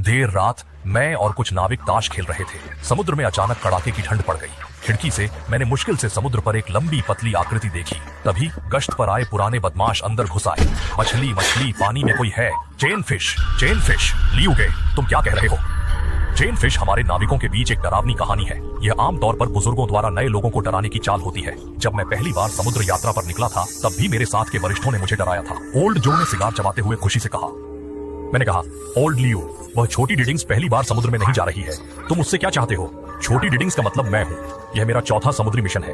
देर रात मैं और कुछ नाविक ताश खेल रहे थे। समुद्र में अचानक कड़ाके की ठंड पड़ गई। खिड़की से मैंने मुश्किल से समुद्र पर एक लंबी पतली आकृति देखी। तभी गश्त पर आए पुराने बदमाश अंदर घुस आए। मछली मछली, पानी में कोई है। चेन फिश लियोगे, तुम क्या कह रहे हो? चेन फिश हमारे नाविकों के बीच एक डरावनी कहानी है। यह आमतौर पर बुजुर्गों द्वारा नए लोगों को डराने की चाल होती है। जब मैं पहली बार समुद्र यात्रा पर निकला था, तब भी मेरे साथ के वरिष्ठों ने मुझे डराया था। ओल्ड जो ने सिगार चबाते हुए खुशी से कहा। मैंने कहा, ओल्ड लियो, वह छोटी डिडिंग्स पहली बार समुद्र में नहीं जा रही है। तुम उससे क्या चाहते हो? छोटी डिडिंग्स का मतलब मैं हूँ। यह मेरा चौथा समुद्री मिशन है।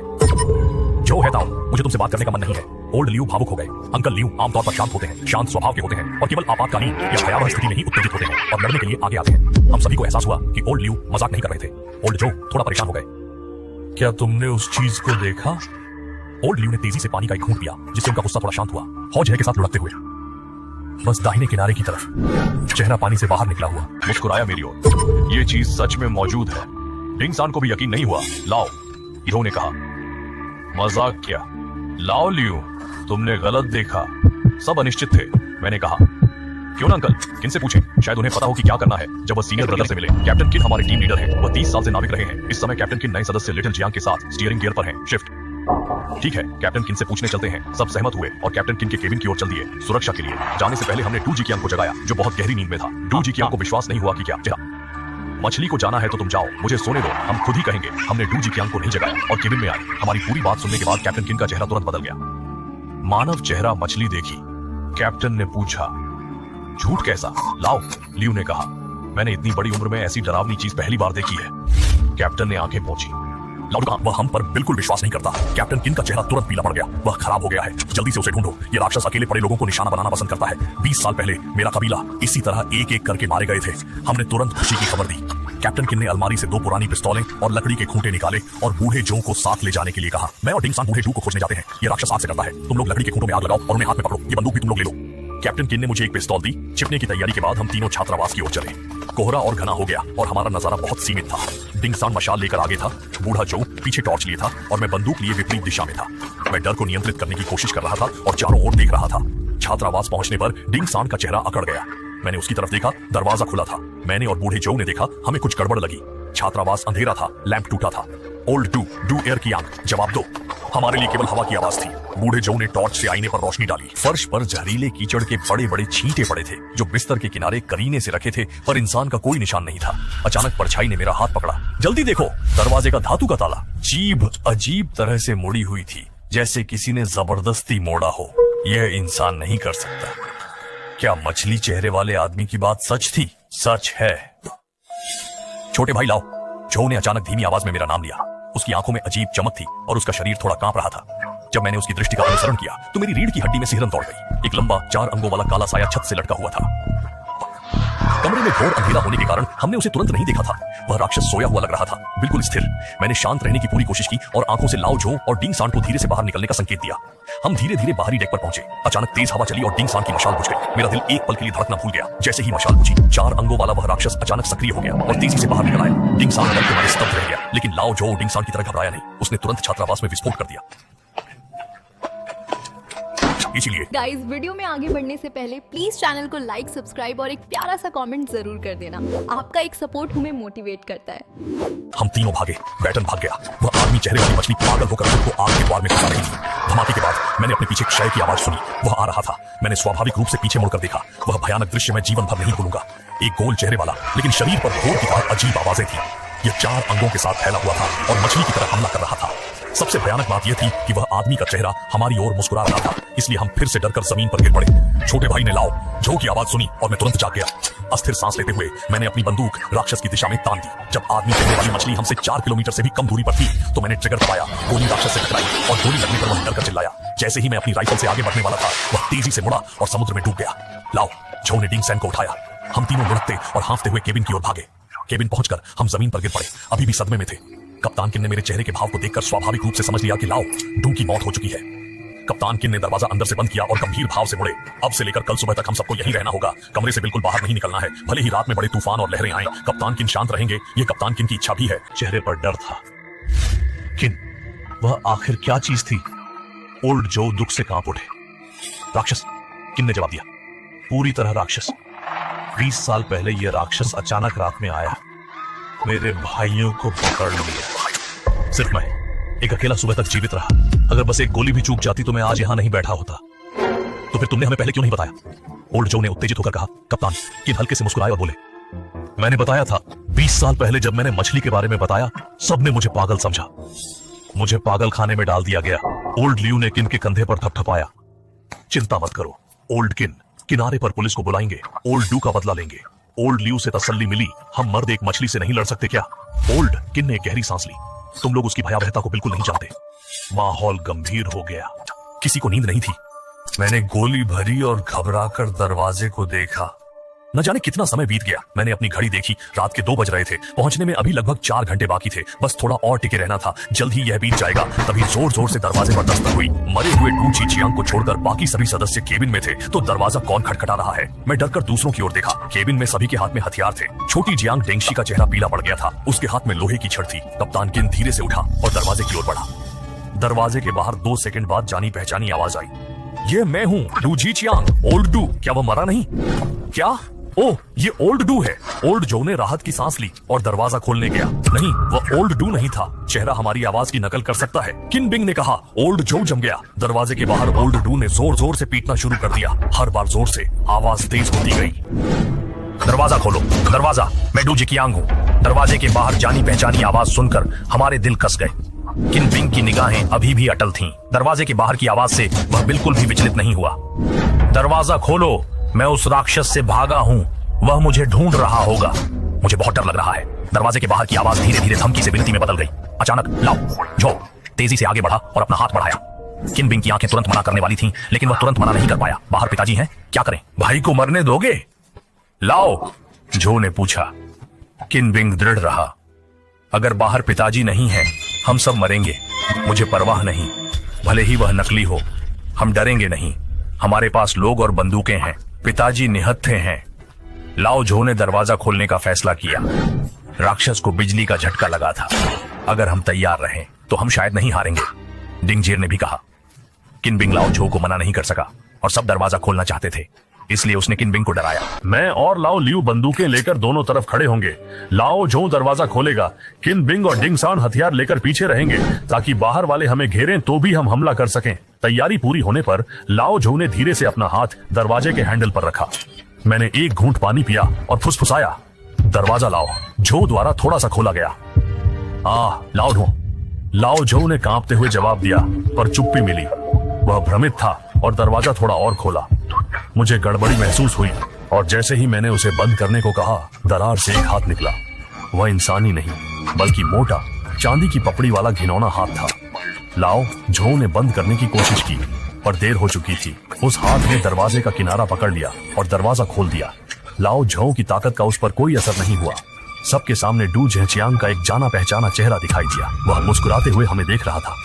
जो है ताऊ, मुझे तुमसे बात करने का मन नहीं है। ओल्ड लियो भावुक हो गए। अंकल लियो आमतौर पर शांत होते हैं, शांत स्वभाव के होते हैं और केवल आपातकालीन या भयावह स्थिति में ही उत्तेजित होते हैं और लड़ने के लिए आगे आते हैं। हम सभी को एहसास हुआ कि ओल्ड लियो मजाक नहीं कर रहे थे। ओल्ड जो थोड़ा परेशान हो गए। क्या तुमने उस चीज को देखा? ओल्ड लियो ने तेजी से पानी का एक घूंट पिया, जिससे उनका गुस्सा थोड़ा शांत हुआ। हौज है के साथ लुढ़कते हुए बस दाहिने किनारे की तरफ, चेहरा पानी से बाहर निकला हुआ, मुस्कुराया मेरी ओर। ये चीज सच में मौजूद है। डिंगसान को भी यकीन नहीं हुआ। लाओ, हीरो ने कहा। मजाक क्या? लाओ लियो, तुमने गलत देखा। सब अनिश्चित थे। मैंने कहा, क्यों ना अंकल, किन से पूछें? शायद उन्हें पता हो कि क्या करना है। जब वह सीनियर ब्रदर से मिले। कैप्टन किन हमारे टीम लीडर हैं। वह 30 साल से नाविक रहे हैं। इस समय कैप्टन किन नए सदस्य लिटिल जियांग के साथ स्टीयरिंग गियर पर हैं। शिफ्ट। ठीक है, कैप्टन किन से पूछने चलते हैं। सब सहमत हुए और कैप्टन किन के केबिन की ओर चल दिए। सुरक्षा के लिए जाने से पहले हमने डू जी कियांग को जगाया, जो बहुत गहरी नींद में था। डू जी कियांग को विश्वास नहीं हुआ कि क्या मछली को जाना है तो तुम जाओ, मुझे सोने दो, हम खुद ही कहेंगे। हमने डू जी कियांग को नहीं जगाया और केबिन में आए। हमारी पूरी बात सुनने के बाद कैप्टन किन का चेहरा तुरंत बदल गया। मानव चेहरा मछली देखी। कैप्टन ने पूछा, झूठ कैसा? लाओ, लियो ने कहा। मैंने इतनी बड़ी उम्र में ऐसी डरावनी चीज पहली बार देखी है। कैप्टन ने आंखें पोंछी। लाओ, वह हम पर बिल्कुल विश्वास नहीं करता। कैप्टन किन का चेहरा तुरंत पीला पड़ गया। वह खराब हो गया है, जल्दी से उसे ढूंढो। ये राक्षस अकेले पड़े लोगों को निशाना बनाना पसंद करता है। 20 साल पहले मेरा कबीला इसी तरह एक एक करके मारे गए थे। हमने तुरंत खुशी की खबर दी। कैप्टन किन ने अलमारी से 2 पुरानी पिस्तौलें और लकड़ी के खूंटे निकाले और बूढ़े जो को साथ ले जाने के लिए कहा। मैं और डिंगसान बूढ़े जो को खोजने जाते हैं। ये राक्षस आग से डरता है। तुम लोग लकड़ी के खूंटों में आग लगाओ और उन्हें हाथ में पकड़ो। ये बंदूक भी तुम लोग ले लो। कैप्टन किन ने मुझे एक पिस्तौल दी। छिपने की तैयारी के बाद हम तीनों छात्रावास की ओर चले। कोहरा और घना हो गया और हमारा नजारा बहुत सीमित था। डिंगसान मशाल लेकर आगे था, बूढ़ा जो पीछे टॉर्च लिए था और मैं बंदूक लिए विपरीत दिशा में था। मैं डर को नियंत्रित करने की कोशिश कर रहा था और चारों ओर देख रहा था। छात्रावास पहुंचने पर डिंगसान का चेहरा अकड़ गया। मैंने उसकी तरफ देखा, दरवाजा खुला था। मैंने और बूढ़े जो ने देखा, हमें कुछ गड़बड़ लगी। छात्रावास अंधेरा था, लैंप टूटा था। ओल्ड डू एयर की आंख, जवाब दो। हमारे लिए केवल हवा की आवाज थी। बूढ़े जो ने टॉर्च से आईने पर रोशनी डाली। फर्श पर जहरीले कीचड़ के बड़े बड़े छींटे पड़े थे, जो बिस्तर के किनारे करीने से रखे थे, पर इंसान का कोई निशान नहीं था। अचानक परछाई ने मेरा हाथ पकड़ा। जल्दी देखो, दरवाजे का धातु का ताला। जीभ अजीब तरह से मुड़ी हुई थी, जैसे किसी ने जबरदस्ती मोड़ा हो। यह इंसान नहीं कर सकता। क्या मछली चेहरे वाले आदमी की बात सच थी? सच है। छोटे भाई लाओ, जो ने अचानक धीमी आवाज में मेरा नाम लिया। उसकी आंखों में अजीब चमक थी और उसका शरीर थोड़ा कांप रहा था। जब मैंने उसकी दृष्टि का अनुसरण किया तो मेरी रीढ़ की हड्डी में सिहरन दौड़ गई। एक लंबा 4 अंगों वाला काला साया छत से लटका हुआ था। कमरे में घोर अंधेरा होने के कारण हमने उसे तुरंत नहीं देखा था। वह राक्षस सोया हुआ लग रहा था, बिल्कुल स्थिर। मैंने शांत रहने की पूरी कोशिश की और आंखों से लाओ जो और डिंगसान को धीरे से बाहर निकलने का संकेत दिया। हम धीरे धीरे बाहरी डेक पर पहुंचे। अचानक तेज हवा चली और डिंगसान की मशाल बुझ गई। मेरा दिल एक पल के लिए धड़कना भूल गया। जैसे ही मशाल बुझी, 4 अंगों वाला वह राक्षस अचानक सक्रिय हो गया और तेजी से बाहर निकल आया। डिंगसान डर के मारे स्तब्ध रह गया, लेकिन लाओ जो डिंगसान की तरह घबराया नहीं। उसने तुरंत छात्रावास में विस्फोट कर दिया। गाइस, वीडियो में आगे बढ़ने से पहले प्लीज चैनल को लाइक, सब्सक्राइब और एक प्यारा सा कमेंट जरूर कर देना। आपका एक सपोर्ट हमें मोटिवेट करता है। हम तीनों भागे। बैटन भाग गया। वह आदमी चेहरे वाली मछली पागल होकर खुद को आग के द्वार में फंसा रही थी। धमाके के बाद मैंने अपने पीछे क्षय की आवाज सुनी। वह आ रहा था। मैंने स्वाभाविक रूप से पीछे मुड़कर देखा। वह भयानक दृश्य मैं जीवन भर नहीं भूलूंगा। एक गोल चेहरे वाला, लेकिन शरीर पर घोर की तरह अजीब आवाजें थी। यह 4 अंगों के साथ फैला हुआ था और मछली की तरह हमला कर रहा था। सबसे भयानक बात यह थी कि वह आदमी का चेहरा हमारी ओर मुस्कुरा रहा था, इसलिए हम फिर से डरकर जमीन पर गिर पड़े। छोटे भाई ने लाओ जो की आवाज सुनी और मैं तुरंत जाग गया। अस्थिर सांस लेते हुए मैंने अपनी बंदूक राक्षस की दिशा में तान दी। जब आदमी चेहरे वाली मछली हमसे 4 किलोमीटर से भी कम दूरी पर थी तो मैंने ट्रिगर दबाया। गोली राक्षस से टकराई और गोली लगने पर वह डरकर चिल्लाया। जैसे ही मैं अपनी राइफल से आगे बढ़ने वाला था, वह तेजी से मुड़ा और समुद्र में डूब गया। लाओ जो ने डिंगसान को उठाया। हम तीनों लुढ़कते और हांफते हुए केबिन की ओर भागे। केबिन पहुंचकर हम जमीन पर गिर पड़े, अभी भी सदमे में थे। कप्तान किन ने मेरे चेहरे के भाव को देखकर स्वाभाविक रूप से समझ लिया कि लाओ डू की मौत हो चुकी है। कप्तान किन ने दरवाजा अंदर से बंद किया और गंभीर भाव से मुड़े। अब से लेकर कल सुबह तक हम सबको यहीं रहना होगा। कमरे से बिल्कुल बाहर नहीं निकलना है, भले ही रात में बड़े तूफान और लहरें आएं। कप्तान किन शांत रहेंगे, ये कप्तान किन की इच्छा भी है। चेहरे पर डर था। किन, वह आखिर क्या चीज थी? ओल्ड जो दुख से कांप उठे। राक्षस, किन ने जवाब दिया। पूरी तरह राक्षस। 20 साल पहले यह राक्षस अचानक रात में आया, मेरे भाइयों को पकड़ लिया। सिर्फ मैं एक अकेला सुबह तक जीवित रहा। अगर बस एक गोली भी चूक जाती तो मैं आज यहां नहीं बैठा होता। तो फिर तुमने हमें पहले क्यों नहीं बताया? ओल्ड जो ने उत्तेजित होकर कहा। कप्तान किन हल्के से मुस्कुराए और बोले, मैंने बताया था 20 साल पहले जब मैंने मछली के बारे में बताया, सबने मुझे पागल समझा। मुझे पागल खाने में डाल दिया गया। ओल्ड लियू ने किन के कंधे पर थपथपाया। चिंता मत करो ओल्ड किन, किनारे पर पुलिस को बुलाएंगे, ओल्ड डू का बदला लेंगे। ओल्ड लियू से तसल्ली मिली, हम मर्द एक मछली से नहीं लड़ सकते क्या? ओल्ड किन ने गहरी सांस ली। तुम लोग उसकी भयावहता को बिल्कुल नहीं जानते। माहौल गंभीर हो गया। किसी को नींद नहीं थी। मैंने गोली भरी और घबराकर दरवाजे को देखा। न जाने कितना समय बीत गया। मैंने अपनी घड़ी देखी, रात के 2 बज रहे थे। पहुंचने में अभी लगभग 4 घंटे बाकी थे। बस थोड़ा और टिके रहना था, जल्द ही यह बीत जाएगा। तभी जोर जोर से दरवाजे पर दस्तक हुई। मरे हुए डू जीचियांग को छोड़कर बाकी सभी सदस्य केबिन में थे। तो दरवाजा कौन खटखटा रहा है? मैं डरकर दूसरों की ओर देखा। केबिन में सभी के हाथ में हथियार थे। छोटी जियांग डेंगशी का चेहरा पीला पड़ गया था। उसके हाथ में लोहे की छड़ थी। कप्तान किन धीरे से उठा और दरवाजे की ओर बढ़ा। दरवाजे के बाहर 2 सेकंड बाद जानी पहचानी आवाज आई। ये मैं हूँ, डू जीचियांग, ओल्ड डू। क्या वह मरा नहीं? क्या? ओह, ये ओल्ड डू है। ओल्ड जो ने राहत की सांस ली और दरवाजा खोलने गया। नहीं, वह ओल्ड डू नहीं था। चेहरा हमारी आवाज की नकल कर सकता है। किन बिंग ने कहा। ओल्ड जो जम गया। दरवाजे के बाहर ओल्ड डू ने जोर जोर से पीटना शुरू कर दिया। हर बार जोर से आवाज तेज होती गई। दरवाजा खोलो, दरवाजा। मैं डू जीचियांग हूँ। दरवाजे के बाहर जानी पहचानी आवाज सुनकर हमारे दिल कस गए। किन बिंग की निगाहें अभी भी अटल थीं। दरवाजे के बाहर की आवाज से वह बिल्कुल भी विचलित नहीं हुआ। दरवाजा खोलो, मैं उस राक्षस से भागा हूँ, वह मुझे ढूंढ रहा होगा। मुझे बहुत डर लग रहा है। दरवाजे के बाहर की आवाज धीरे धीरे धमकी से विनती में बदल गई। अचानक लाओ जो तेजी से आगे बढ़ा और अपना हाथ बढ़ाया। किन बिंग की आंखें तुरंत मना करने वाली थीं, लेकिन वह तुरंत मना नहीं कर पाया। बाहर पिताजी हैं, क्या करें? भाई को मरने दोगे? लाओ, जो ने पूछा। किन बिंग दृढ़ रहा। अगर बाहर पिताजी नहीं है, हम सब मरेंगे। मुझे परवाह नहीं, भले ही वह नकली हो। हम डरेंगे नहीं, हमारे पास लोग और बंदूकें हैं। पिताजी निहत्थे हैं। लाओ झो ने दरवाजा खोलने का फैसला किया। राक्षस को बिजली का झटका लगा था। अगर हम तैयार रहें तो हम शायद नहीं हारेंगे, डिंगजीर ने भी कहा। किन बिंग लाओ झो को मना नहीं कर सका और सब दरवाजा खोलना चाहते थे, इसलिए उसने किन बिंग को डराया। मैं और लाओ लियू बंदूकें लेकर दोनों तरफ खड़े होंगे। लाओ झो दरवाजा खोलेगा। किन बिंग और डिंगसान हथियार लेकर पीछे रहेंगे, ताकि बाहर वाले हमें घेरें तो भी हम हमला कर सकें। तैयारी पूरी होने पर लाओ झो ने धीरे से अपना हाथ दरवाजे के हैंडल पर रखा। मैंने एक घूंट पानी पिया और फुसफुसाया, दरवाजा लाओ झो द्वारा थोड़ा सा खोला गया। लाओ झो। लाओ झो ने कांपते हुए जवाब दिया, पर चुप्पी मिली। वह भ्रमित था और दरवाजा थोड़ा और खोला। मुझे गड़बड़ी महसूस हुई और जैसे ही मैंने उसे बंद करने को कहा, दरार से एक हाथ निकला। वह इंसानी नहीं बल्कि मोटा चांदी की पपड़ी वाला घिनौना हाथ था। लाओ झो ने बंद करने की कोशिश की, पर देर हो चुकी थी। उस हाथ ने दरवाजे का किनारा पकड़ लिया और दरवाजा खोल दिया। लाओ झो की ताकत का उस पर कोई असर नहीं हुआ। सबके सामने डू जेचियांग का एक जाना पहचाना चेहरा दिखाई दिया। वह मुस्कुराते हुए हमें देख रहा था।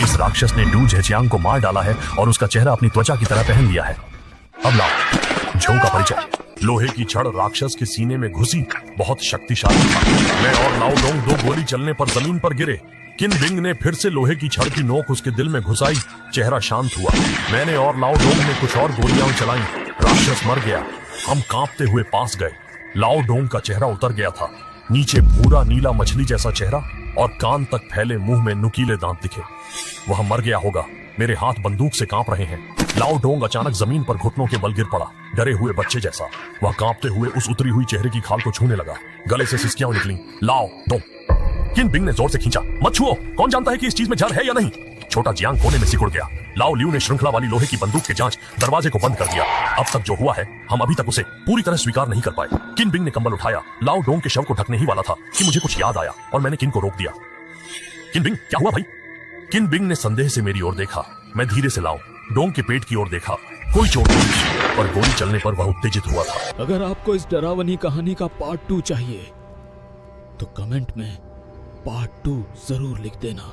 इस राक्षस ने डू जेचियांग को मार डाला है और उसका चेहरा अपनी त्वचा की तरह पहन लिया है। अब लाओ झो का परिचय। लोहे की छड़ राक्षस के सीने में घुसी, बहुत शक्तिशाली था। मैं और लाओ डोंग 2 गोली चलने पर जमीन पर गिरे। किन बिंग ने फिर से लोहे की छड़ की नोक उसके दिल में घुसाई। चेहरा शांत हुआ। मैंने और लाओ डोंग ने कुछ और गोलियां चलाई। राक्षस मर गया। हम कांपते हुए पास गए। लाओ डोंग का चेहरा उतर गया था। नीचे भूरा नीला मछली जैसा चेहरा और कान तक फैले मुंह में नुकीले दांत दिखे। वह मर गया होगा। मेरे हाथ बंदूक से कांप रहे हैं। लाओ डोंग अचानक जमीन पर घुटनों के बल गिर पड़ा, डरे हुए बच्चे जैसा। वह कांपते हुए उस उतरी हुई चेहरे की खाल को छूने लगा। गले से सिसकियां निकली। लाओ डोंग। किन बिंग ने जोर से खींचा। मत छुओ, कौन जानता है कि इस चीज में जहर है या नहीं। छोटा जियांग कोने में सिकुड़ गया। लाओ लियू ने श्रृंखला वाली लोहे की बंदूक के जांच दरवाजे को बंद कर दिया। अब तक जो हुआ है, हम अभी तक उसे पूरी तरह स्वीकार नहीं कर पाए। किन बिंग ने कंबल उठाया। लाओ डोंग के शव को ढकने ही वाला था कि मुझे कुछ याद आया और मैंने किन को रोक दिया। किन बिंग, क्या हुआ भाई? किन बिंग ने संदेह से मेरी ओर देखा। मैं धीरे से लाओ डोंग के पेट की ओर देखा। कोई चोट नहीं थी, पर गोली चलने पर वह उत्तेजित हुआ था। अगर आपको इस डरावनी कहानी का पार्ट 2 चाहिए तो कमेंट में पार्ट 2 जरूर लिख देना।